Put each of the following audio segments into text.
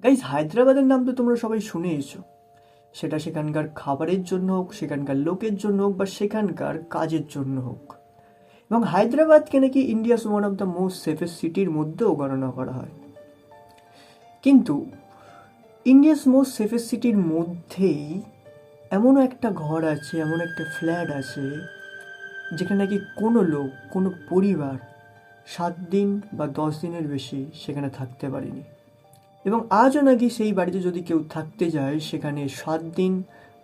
Guys, হায়দ্রাবাদের নাম তো তোমরা সবাই শুনেইছো। সেটা সেখানকার খাবারের জন্য হোক, সেখানকার লোকের জন্য হোক, বা সেখানকার কাজের জন্য হোক। এবং হায়দ্রাবাদকে নাকি India's one of the most safest সিটির মধ্যেও গণনা করা হয়। কিন্তু ইন্ডিয়াস মোস্ট সেফেস্ট সিটির মধ্যেই এমনও একটা ঘর আছে, এমন একটা ফ্ল্যাট আছে, যেখানে নাকি কোনো লোক, কোনো পরিবার 7 দিন বা 10 দিনের বেশি সেখানে থাকতে পারেনি। এবং আজও নাকি সেই বাড়িতে যদি কেউ থাকতে যায়, সেখানে 7 দিন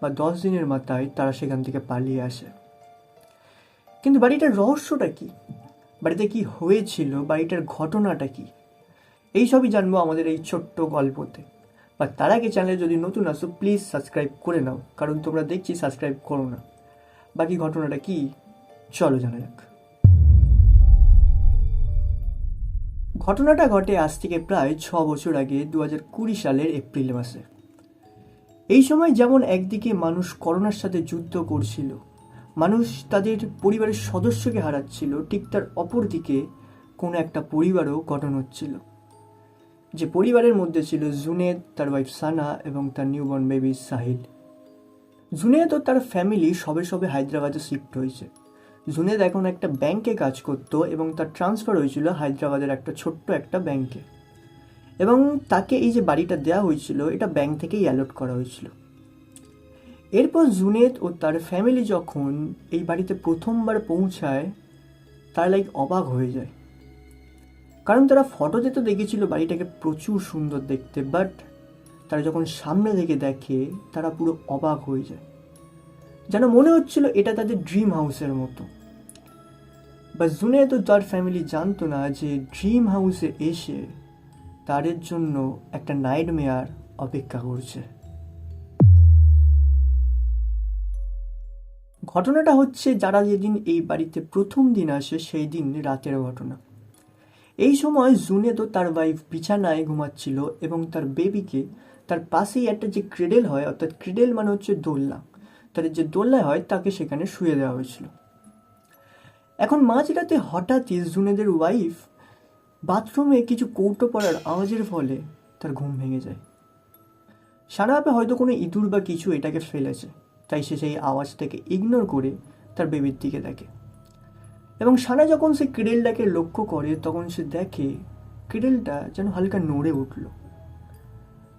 বা 10 দিনের মাথায় তারা সেখান থেকে পালিয়ে আসে। কিন্তু বাড়িটার রহস্যটা কি, বাড়িতে কি হয়েছিল, বাড়িটার ঘটনাটা কি, এই সবই জানবো আমাদের এই ছোট্ট গল্পতে। বা তার আগে চ্যানেলে যদি নতুন আসো, প্লিজ সাবস্ক্রাইব করে নাও, কারণ তোমরা দেখছি সাবস্ক্রাইব করো না। বাকি ঘটনাটা কি, চলো জানা যাক। ঘটনাটা ঘটে আজ থেকে প্রায় 6 বছর আগে, 2020 সালের এপ্রিল মাসে। এই সময় যেমন একদিকে মানুষ করোনার সাথে যুদ্ধ করছিল, মানুষ তাদের পরিবারের সদস্যকে হারাচ্ছিল, ঠিক তার অপর দিকে কোনো একটা পরিবারও গঠন হচ্ছিল। যে পরিবারের মধ্যে ছিল জুনেদ, তার ওয়াইফ সানা এবং তার নিউবর্ন বেবি সাহিল। জুনেদ ও তার ফ্যামিলি সবে সবে হায়দ্রাবাদে শিফট হয়েছে। জুনেদ এখন একটা ব্যাংকে কাজ করত এবং তার ট্রান্সফার হয়েছিল হায়দ্রাবাদের একটা ছোট্ট একটা ব্যাংকে। এবং তাকে এই যে বাড়িটা দেওয়া হয়েছিল, এটা ব্যাংক থেকেই অ্যালট করা হয়েছিল। এরপর জুনেদ ও তার ফ্যামিলি যখন এই বাড়িতে প্রথমবার পৌঁছায়, তারা অবাক হয়ে যায়। কারণ তারা ফটোতে তো দেখেছিল বাড়িটাকে প্রচুর সুন্দর দেখতে, বাট তারা যখন সামনে থেকে দেখে, তারা পুরো অবাক হয়ে যায়। যেন মনে হচ্ছিল এটা তাদের ড্রিম হাউসের মতো। বা জুনেদ ও তার ফ্যামিলি জানতো না যে ড্রিম হাউসে এসে তাদের জন্য একটা নাইটমেয়ার অপেক্ষা করছে। ঘটনাটা হচ্ছে, যারা যেদিন এই বাড়িতে প্রথম দিন আসে সেই দিন রাতের ঘটনা। এই সময় জুনেদ ও তার ওয়াইফ বিছানায় ঘুমাচ্ছিল এবং তার বেবিকে তার পাশেই একটা যে ক্রেডেল হয়, অর্থাৎ ক্রেডেল মানে হচ্ছে দোলনা, তাদের যে দোলনা হয় তাকে সেখানে শুয়ে দেওয়া হয়েছিল। এখন মাঝরাতে হঠাৎই জুনেদের ওয়াইফ বাথরুমে কিছু কৌটো পড়ার আওয়াজের ফলে তার ঘুম ভেঙে যায়। সারা ভাবে হয়তো কোনো ইঁদুর বা কিছু এটাকে ফেলেছে, তাই সে সেই আওয়াজটাকে ইগনোর করে তার বেবির দিকে দেখে। এবং সানা যখন সে ক্রিডেলটাকে লক্ষ্য করে, তখন সে দেখে ক্রিডেলটা যেন হালকা নড়ে উঠল।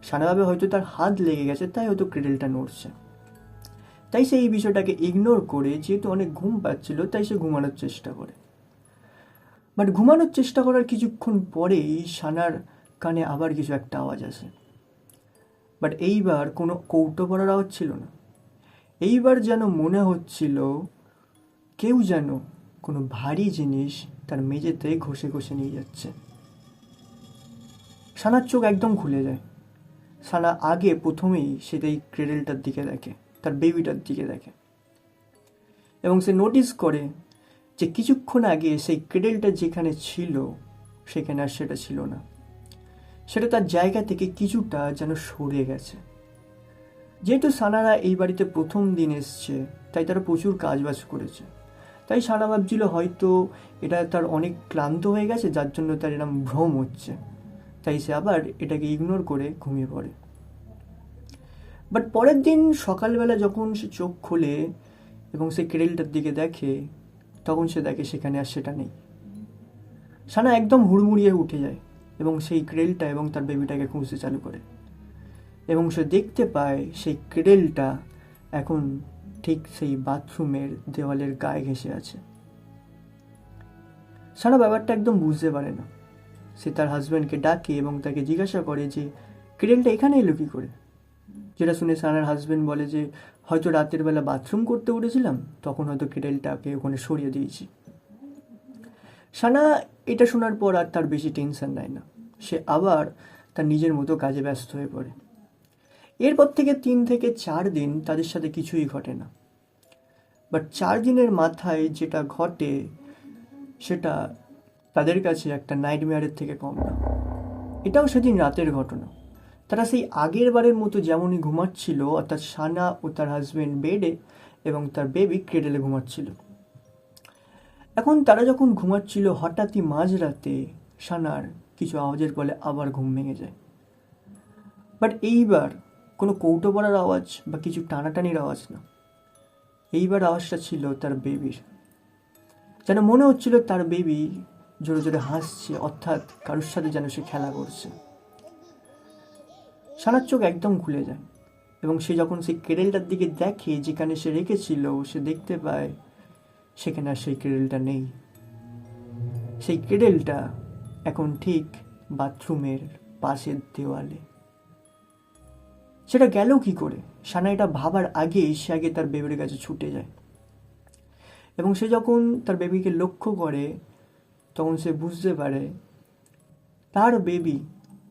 সানা ভাবে হয়তো তার হাত লেগে গেছে, তাই হয়তো ক্রিডেলটা নড়ছে। তাই সে এই বিষয়টাকে ইগনোর করে, যেহেতু অনেক ঘুম পাচ্ছিল, তাই সে ঘুমানোর চেষ্টা করে। বাট ঘুমানোর চেষ্টা করার কিছুক্ষণ পরেই সানার কানে আবার কিছু একটা আওয়াজ আসে। বাট এইবার কোনো কৌটো পড়ার আওয়াজ ছিল না। এইবার যেন মনে হচ্ছিল কেউ যেন কোনো ভারী জিনিস তার মেঝেতে ঘষে ঘষে নিয়ে যাচ্ছে। সানার চোখ একদম খুলে যায়। সানা আগে প্রথমেই সেটাই ক্রেডেলটার দিকে দেখে, তার বেবিটার দিকে দেখে। এবং সে নোটিস করে যে কিছুক্ষণ আগে সেই ক্রেডেলটা যেখানে ছিল, সেখানে আর সেটা ছিল না। সেটা তার জায়গা থেকে কিছুটা যেন সরে গেছে। যেহেতু সানারা এই বাড়িতে প্রথম দিন এসছে, তাই তারা প্রচুর কাজবাজ করেছে। তাই সানা ভাবছিল হয়তো এটা তার অনেক ক্লান্ত হয়ে গেছে, যার জন্য তার এরকম ভ্রম হচ্ছে। তাই সে আবার এটাকে ইগনোর করে ঘুমিয়ে পড়ে। বাট পরের দিন সকালবেলা যখন সে চোখ খোলে এবং সে ক্রেডেলটার দিকে দেখে, তখন সে দেখে সেখানে আর সেটা নেই। সানা একদম হুড়মুড়িয়ে উঠে যায় এবং সেই ক্রেডেলটা এবং তার বেবিটাকে খুঁজতে চালু করে। এবং সে দেখতে পায় সেই ক্রেডেলটা এখন ঠিক সেই বাথরুমের দেওয়ালের গায়ে ঘেঁষে আছে। সানা ব্যাপারটা একদম বুঝতে পারে না। সে তার হাজব্যান্ডকে ডাকে এবং তাকে জিজ্ঞাসা করে যে ক্রেডেলটা এখানে এলো কী করে। যেটা শুনে সানার হাজব্যান্ড বলে যে হয়তো রাতের বেলা বাথরুম করতে উঠেছিলাম, তখন হয়তো ক্রেডেলটাকে ওখানে সরিয়ে দিয়েছি। সানা এটা শোনার পর আর তার বেশি টেনশন নেয় না। সে আবার তার নিজের মতো কাজে ব্যস্ত হয়ে পড়ে। এরপর থেকে 3 থেকে 4 দিন তাদের সাথে কিছুই ঘটে না। বাট 4 দিনের মাথায় যেটা ঘটে, সেটা তাদের কাছে একটা নাইটমেয়ারের থেকে কম না। এটাও সেদিন রাতের ঘটনা। তারা সেই আগের বারের মতো যেমনই ঘুমাচ্ছিল, অর্থাৎ সানা ও তার হাজব্যান্ড বেডে এবং তার বেবি ক্রেডেলে ঘুমাচ্ছিল। এখন তারা যখন ঘুমাচ্ছিল, হঠাৎই মাঝরাতে সানার কিছু আওয়াজের ফলে আবার ঘুম ভেঙে যায়। বাট এইবার কোনো কৌটো পড়ার আওয়াজ বা কিছু টানাটানির আওয়াজ না, এইবার আওয়াজটা ছিল তার বেবির। যেন মনে হচ্ছিল তার বেবি জোরে জোরে হাসছে, অর্থাৎ কারোর সাথে যেন সে খেলা করছে। সানার চোখ একদম খুলে যায় এবং সে যখন সেই কেরেলটার দিকে দেখে যেখানে সে রেখেছিল, সে দেখতে পায় সেখানে আর সেই কেরেলটা নেই। সেই কেরেলটা এখন ঠিক বাথরুমের পাশের দেওয়ালে। সেটা গেল কি করে? সানা এটা ভাবার আগেই সে আগে তার বেবির কাছে ছুটে যায় এবং সে যখন তার বেবিকে লক্ষ্য করে তখন সে বুঝতে পারে তার বেবি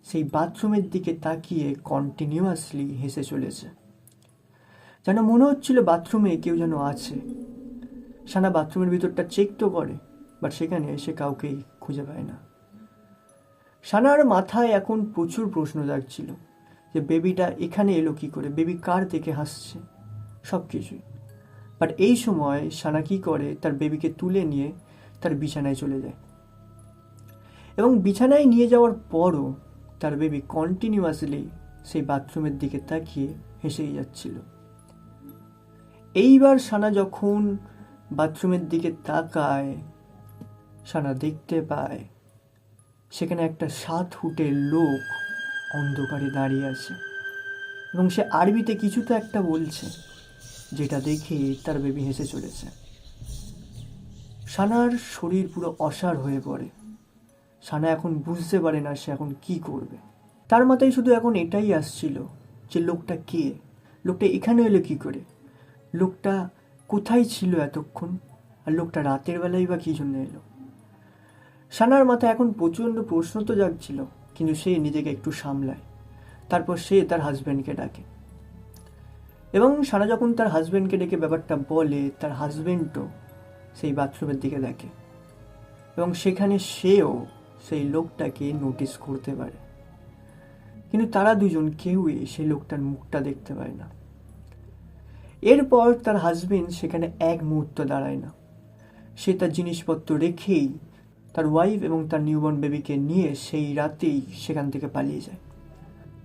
সেই বাথরুমের দিকে তাকিয়ে কন্টিনিউয়াসলি হেসে চলেছে। যেন মনে হচ্ছিল বাথরুমে কেউ যেন আছে। সানা বাথরুমের ভিতরটা চেক তো করে, বাট সেখানে সে কাউকেই খুঁজে পায় না। সানার মাথায় এখন প্রচুর প্রশ্ন জাগছিল যে বেবিটা এখানে এলো কি করে, বেবি কার দেখে হাসছে, সব কিছুই। বাট এই সময় সানা কি করে, তার বেবিকে তুলে নিয়ে তার বিছানায় চলে যায় এবং বিছানায় নিয়ে যাওয়ার পরও তার বেবি কন্টিনিউয়াসলি সেই বাথরুমের দিকে তাকিয়ে হেসেই যাচ্ছিল। এইবার সানা যখন বাথরুমের দিকে তাকায়, সানা দেখতে পায় সেখানে একটা 7 ফুটের লোক অন্ধকারে দাঁড়িয়ে আছে এবং সে আরবিতে কিছু তো একটা বলছে, যেটা দেখে তার বেবি হেসে চলেছে। সানার শরীর পুরো অসাড় হয়ে পড়ে। সানা এখন বুঝতে পারে না সে এখন কি করবে। তার মাথায় শুধু এখন এটাই আসছিল যে লোকটা কে, লোকটা এখানে এলো কি করে, লোকটা কোথায় ছিল এতক্ষণ, আর লোকটা রাতের বেলায় বা কী জন্য এলো। সানার মাথায় এখন প্রচণ্ড প্রশ্ন তো জাগছিল, কিন্তু সে নিজেকে একটু সামলায়। তারপর সে তার হাজব্যান্ডকে ডাকে এবং সানা যখন তার হাজব্যান্ডকে ডেকে ব্যাপারটা বলে, তার হাজব্যান্ডও সেই বাথরুমের দিকে দেখে এবং সেখানে সেও সেই লোকটাকে নোটিস করতে পারে, কিন্তু তারা দুজন কেউই সেই লোকটার মুখটা দেখতে পায় না। এরপর তার হাজবেন্ড সেখানে এক মুহূর্ত দাঁড়ায় না। সে তার জিনিসপত্র রেখেই তার ওয়াইফ এবং তার নিউবর্ন বেবিকে নিয়ে সেই রাতেই সেখান থেকে পালিয়ে যায়।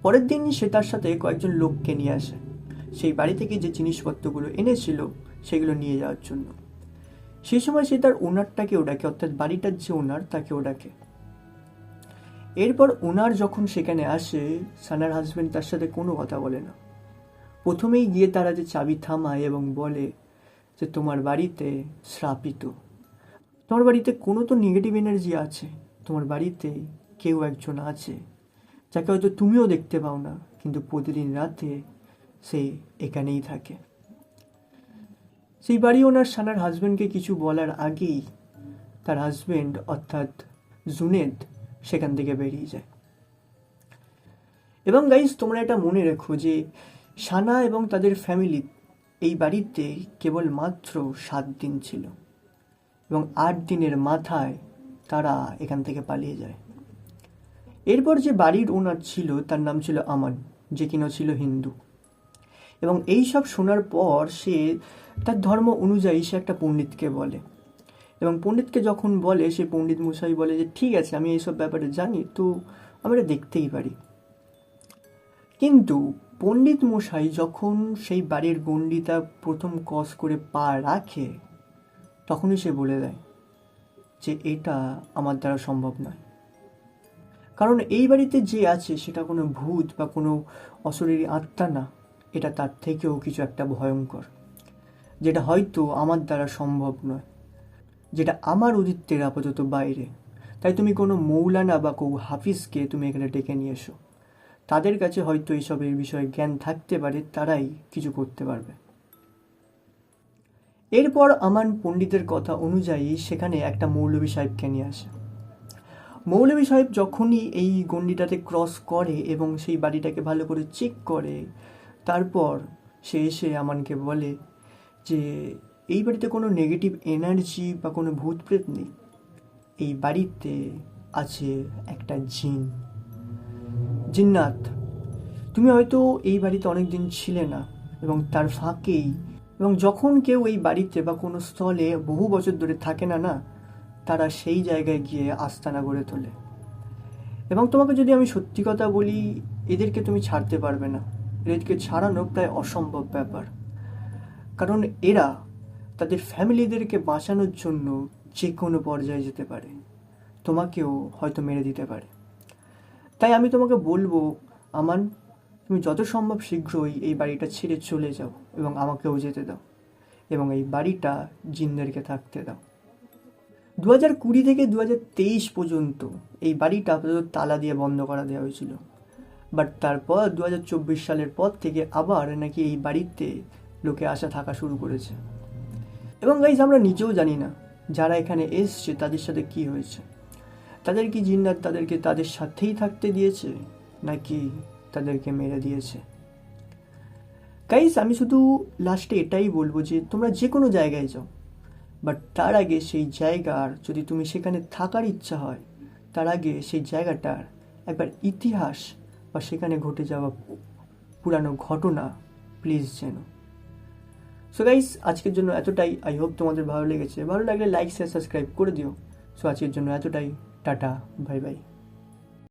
পরের দিন সে তার সাথে কয়েকজন লোককে নিয়ে আসে সেই বাড়ি থেকে যে জিনিসপত্রগুলো এনেছিল সেগুলো নিয়ে যাওয়ার জন্য। সেই সময় সে তার ওনারটাকেও ডাকে, অর্থাৎ বাড়িটার যে ওনার তাকেও ডাকে। এরপর ওনার যখন সেখানে আসে, সানার হাজবেন্ড তার সাথে কোনো কথা বলে না। প্রথমেই গিয়ে তারা যে চাবি থামায় এবং বলে যে তোমার বাড়িতে শ্রাপিত, তোমার বাড়িতে কোনো তো নেগেটিভ এনার্জি আছে, তোমার বাড়িতে কেউ একজন আছে যাকে হয়তো তুমিও দেখতে পাও না, কিন্তু প্রতিদিন রাতে সে এখানেই থাকে। সেই বাড়ি ওনার সানার হাজব্যান্ডকে কিছু বলার আগেই তার হাজব্যান্ড অর্থাৎ জুনেদ সেখান থেকে বেরিয়ে যায়। এবং গাইস, তোমরা এটা মনে রেখো যে সানা এবং তাদের ফ্যামিলি এই বাড়িতে কেবল মাত্র 7 দিন ছিল এবং 8 দিনের মাথায় তারা এখান থেকে পালিয়ে যায়। এরপর যে বাড়ির ওনার ছিল তার নাম ছিল আমান, যে কিনা ছিল হিন্দু। এবং এই সব শোনার পর সে তার ধর্ম অনুযায়ী সে একটা পণ্ডিতকে বলে এবং পণ্ডিতকে যখন বলে, সে পণ্ডিত মশাই বলে যে ঠিক আছে, আমি এইসব ব্যাপারে জানি, তো আমরা দেখতেই পারি। কিন্তু পণ্ডিত মশাই যখন সেই বাড়ির গণ্ডিটা প্রথম ক্রস করে পা রাখে, তখনই সে বলে দেয় যে এটা আমার দ্বারা সম্ভব নয়, কারণ এই বাড়িতে যে আছে সেটা কোনো ভূত বা কোনো অশরীরী আত্মা না, এটা তার থেকেও কিছু একটা ভয়ঙ্কর, যেটা হয়তো আমার দ্বারা সম্ভব নয়, যেটা আমার উদিত্যের আপাতত বাইরে। তাই তুমি কোনো মৌলানা বা কেউ হাফিজকে তুমি এখানে ডেকে নিয়ে এসো, তাদের কাছে হয়তো এইসবের বিষয়ে জ্ঞান থাকতে পারে, তারাই কিছু করতে পারবে। এরপর আমান পণ্ডিতের কথা অনুযায়ী সেখানে একটা মৌলভী সাহেবকে নিয়ে আসে। মৌলভী সাহেব যখনই এই গণ্ডিটাতে ক্রস করে এবং সেই বাড়িটাকে ভালো করে চেক করে, তারপর সে এসে আমানকে বলে যে এই বাড়িতে কোনো নেগেটিভ এনার্জি বা কোনো ভূত প্রেত নেই, এই বাড়িতে আছে একটা জিন্নাত। তুমি হয়তো এই বাড়িতে অনেক দিন ছিলে না এবং তার ফাঁকেই, এবং যখন কেউ এই বাড়িতে বা কোনো স্থলে বহু বছর ধরে থাকে না না, তারা সেই জায়গায় গিয়ে আস্তানা গড়ে তোলে। এবং তোমাকে যদি আমি সত্যি কথা বলি, এদেরকে তুমি ছাড়তে পারবে না। এদেরকে ছাড়ানো প্রায় অসম্ভব ব্যাপার, কারণ এরা তাদের ফ্যামিলিদেরকে বাঁচানোর জন্য যে কোনো পর্যায়ে যেতে পারে, তোমাকেও হয়তো মেরে দিতে পারে। তাই আমি তোমাকে বলবো, আমান, তুমি যত সম্ভব শীঘ্রই এই বাড়িটা ছেড়ে চলে যাও এবং আমাকেও যেতে দাও, এবং এই বাড়িটা জিনদেরকে থাকতে দাও। 2020 থেকে 2023 পর্যন্ত এই বাড়িটা আপাতত তালা দিয়ে বন্ধ করা দেওয়া হয়েছিল, বাট তারপর 2024 সালের পর থেকে আবার নাকি এই বাড়িতে লোকে আসা থাকা শুরু করেছে। এবং গাইজ, আমরা নিজেও জানি না যারা এখানে এসছে তাদের সাথে কি হয়েছে। তাদের কি জিন্নাত তাদেরকে তাদের সাথেই থাকতে দিয়েছে, নাকি তাদেরকে মেরে দিয়েছে? গাইজ, আমি শুধু লাস্টে এটাই বলবো যে তোমরা যে কোনো জায়গায় যাও, বাট তার আগে সেই জায়গার, যদি তুমি সেখানে থাকার ইচ্ছা হয়, তার আগে সেই জায়গাটার একবার ইতিহাস বা সেখানে ঘটে যাওয়া পুরানো ঘটনা প্লিজ জেনো। সো গাইস, আজকের জন্য এতটাই। আই হোপ তোমাদের ভালো লেগেছে। ভালো লাগলে লাইক শেয়ার সাবস্ক্রাইব করে দিও। সো আজকের জন্য এতটাই। Tata, bye bye.